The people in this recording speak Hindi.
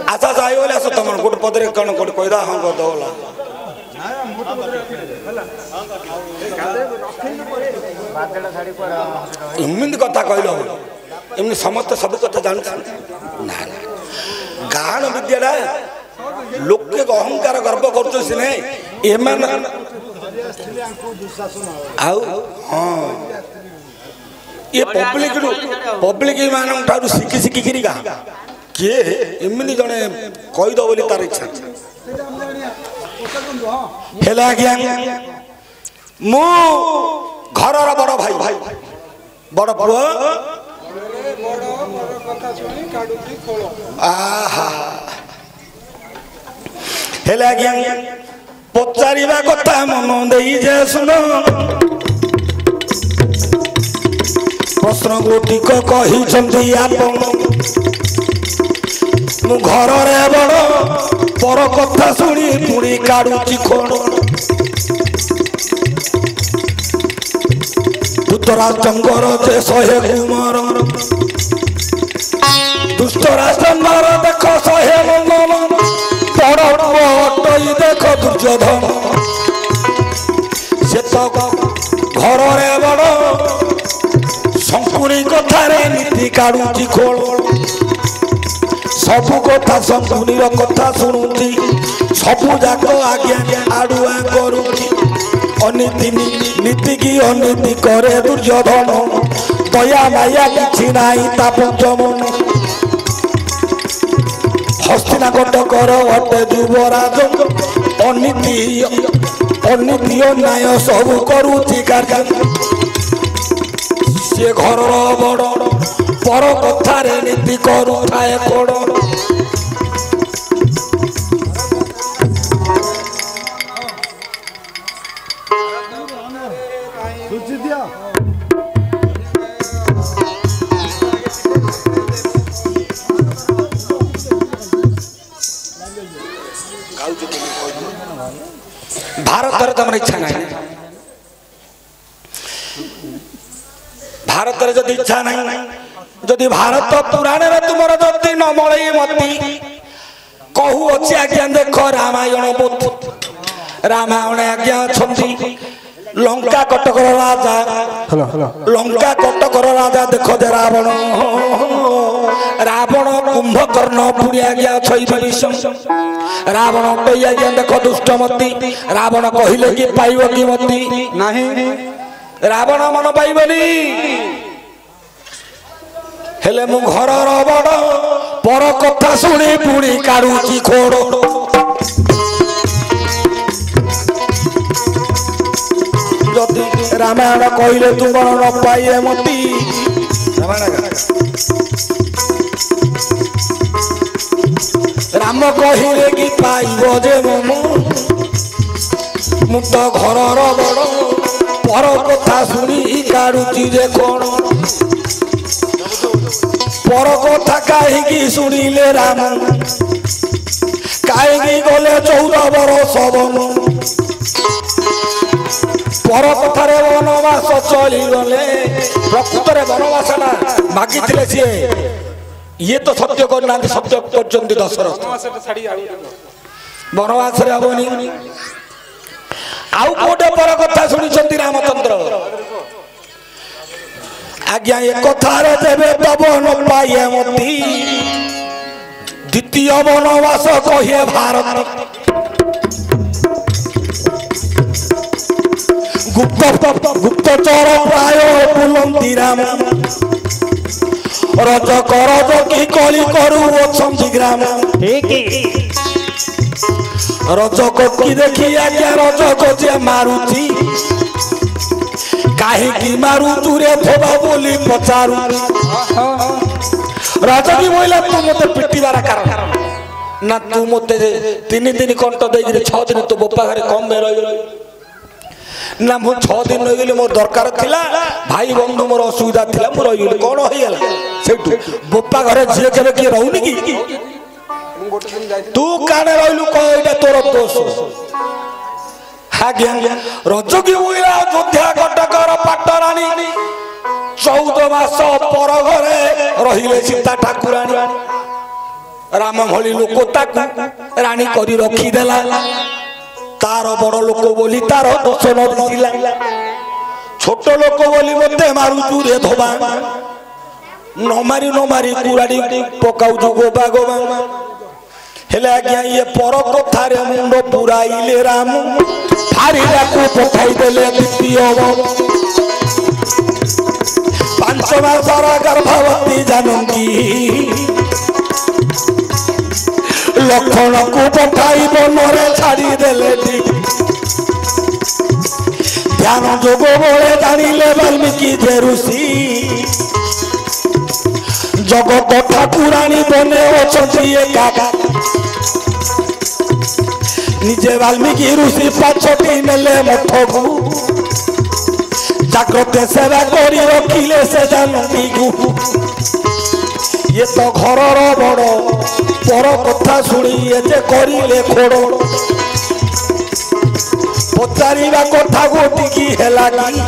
अच्छा जाई बोले आसो तुम गोटे पदरे कौन गोटे कहदा हाँ कर दला एमती कथा कहल एमती समस्त सब कथा जानते ना गाण विद्या लोके अहंकार गर्व कर ये पब्लिक मान शिखी शिखिकी गा किए एमती जड़े कहीद बोली तार इच्छा है आज्ञा मु घर बड़ भाई भाई बड़ पुओ आहा हेले आज्ञा पचारिबा कथा मन देई जे सुन प्रश्न गोटिक कही आपण मु घर रे बड़ पर कथा शुणी पुणी काढ़ुची खोण धृतराष्ट्र जे 100 कुमार दुष्ट राष्ट्र देख 100 मंगल बड़ अटई देख दुर्योधन से तो घर रे बड़ शंकुनी कथारे नीति काढ़ुची खोल सबु कथा शंकुनी कथा शुणुची सबु जाक आज्ञा आड़ुआ करुची अनीति नीति की अनीति करे दुर्योधन दया माया किछि नाही ता पंचमन हस्तिनाकट कर अटे युवराज अनीति अनीति अन्याय सबु करुची कार्य से घर बड़ पर कथारे नीति करुए कड़ भारत तुम इच्छा ना भारत जदि इच्छा ना जदि भारत पुराण में तुम जदि न मलई मती कहू अच्छी आज्ञा देख रामायण बोध रामायण आज्ञा अच्छा लंका कटकर राजा लंका कटकर राजा देख दे रावण रावण कुंभकर्ण पुरी आज्ञा छईषम रावण कई आज्ञा देख दुष्टमती रावण कहले कि पाइब कि मती नहीं रावण मन पाइबनी हेले मु घर बड़ पर कथा शुणी पुणी काढ़ुची खोड़ जदि रामायण कहले तुम न पाइए मती राम कहले कि पाइब जे मु तो घर बड़ पर कथा शुणी काढ़ुची जे कौन पर कथा कहीं शुणिले राम कहीं गले 14 वर्ष वन पर कथार वनवास चली गले प्रकृत वनवास मागी सी ये तो सत्य करना सत्य कर दशरथ वनवास हेनी आउ गोटे पर कथा शुणी रामचंद्र आज्ञा ये कथार देवे तब न पाइए मती द्वितीय वनवास कहे भारत गुप्तचर प्राय बुलंती राम रज करज की कली करू ग्राम रज की देखी आज्ञा रज को मारुची कहीं मारू तुरे थोड़ा बोली पचारू राजा की बोला तू मत पिटिबार कारण ना तू मत 3 दिन कंट दे 6 दिन तो बोपा घरे कम में रही ना मु 6 दिन रही मोर दरकार थिला भाई बंधु मोर असुविधा थिला मु रही कौन हो गला सेठू बोपा घरे झिए केबे की रहउनी की तू काने रहलु को एटा तोर दोष आज्ञा रज की बोला अयोध्या कटकर पाटरानी 14 14 मास पर घरे रहिले सीता ठाकुराणी राम भली लोक ताकू रानी करी रखी देला तार बड़ लोक बोली तार दोष न दिसिला छोट लोक बोली मते मारुचु रे धोबा न मारी कुराड़ी पकाउ जो गोबा हेले आज्ञा ये पर कथा रे मुंड पुराइले राम फारिला को पठाई देले द्वितीय 5 मास गर्भवती जानकी लक्षण को पठाई बनरे छाड़ी देले ध्यान जोग बोले जानिले वाल्मीकि जे ऋषि जगत ठाकुराणी बने अछंती एका निजे वाल्मीकि ऋषि पाछटी नेले मठकू जाग्रत सेवा करी रखिले से जानकी ये तो घरर बड़ पर कथा शुणी जे करिले खोड़ पचारिबा कथा गोटिकी हेला कि